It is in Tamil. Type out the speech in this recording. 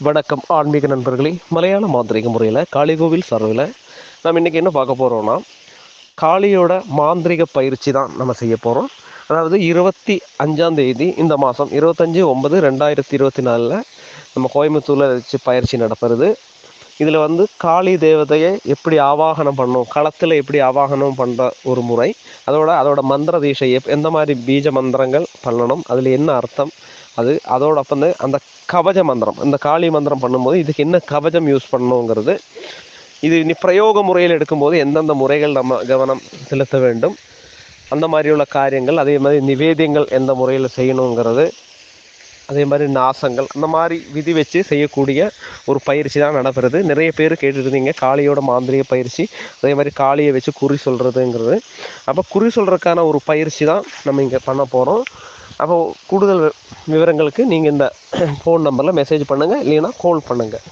வணக்கம் ஆன்மீக நண்பர்களே. மலையாள மாந்திரிக முறையில் காளிகோவில் சர்வில் நம்ம இன்றைக்கி என்ன பார்க்க போகிறோம்னா, காளியோட மாந்திரிக பயிற்சி தான் நம்ம செய்ய போகிறோம். அதாவது 25ஆம் தேதி இந்த மாதம் 25/9/2024 நம்ம கோயம்புத்தூரில் வச்சு பயிற்சி நடப்புறது. இதில் காளி தேவதையை எப்படி ஆவாகனம் பண்ணணும், களத்தில் எப்படி ஆவாகனம் பண்ணுற ஒரு முறை, அதோட மந்திர தீட்சை எந்த மாதிரி பீஜ மந்திரங்கள் பண்ணணும், அதில் என்ன அர்த்தம், அதோடொപ്പം அந்த கவஜ மந்திரம், இந்த காளி மந்திரம் பண்ணும்போது இதுக்கு என்ன கவஜம் யூஸ் பண்ணணுங்கிறது, இது இனி பிரயோக முறையில் எடுக்கும்போது எந்தெந்த முறைகள் நம்ம கவனம் செலுத்த வேண்டும், அந்த மாதிரி உள்ள காரியங்கள், அதே மாதிரி நிவேதியங்கள் எந்த முறையில் செய்யணுங்கிறது, அதே மாதிரி நாசங்கள், அந்த மாதிரி விதி வச்சு செய்யக்கூடிய ஒரு பயிற்சி தான் நடக்கிறது. நிறைய பேர் கேட்டுருந்தீங்க காளியோட மாந்திரிக பயிற்சி, அதே மாதிரி காளியை வச்சு குறி சொல்கிறதுங்கிறது. அப்போ குறி சொல்கிறதுக்கான ஒரு பயிற்சி தான் நம்ம இங்கே பண்ண போகிறோம். அப்போ கூடுதல் விவரங்களுக்கு நீங்கள் இந்த ஃபோன் நம்பரில் மெசேஜ் பண்ணுங்கள், இல்லைன்னா கால் பண்ணுங்கள்.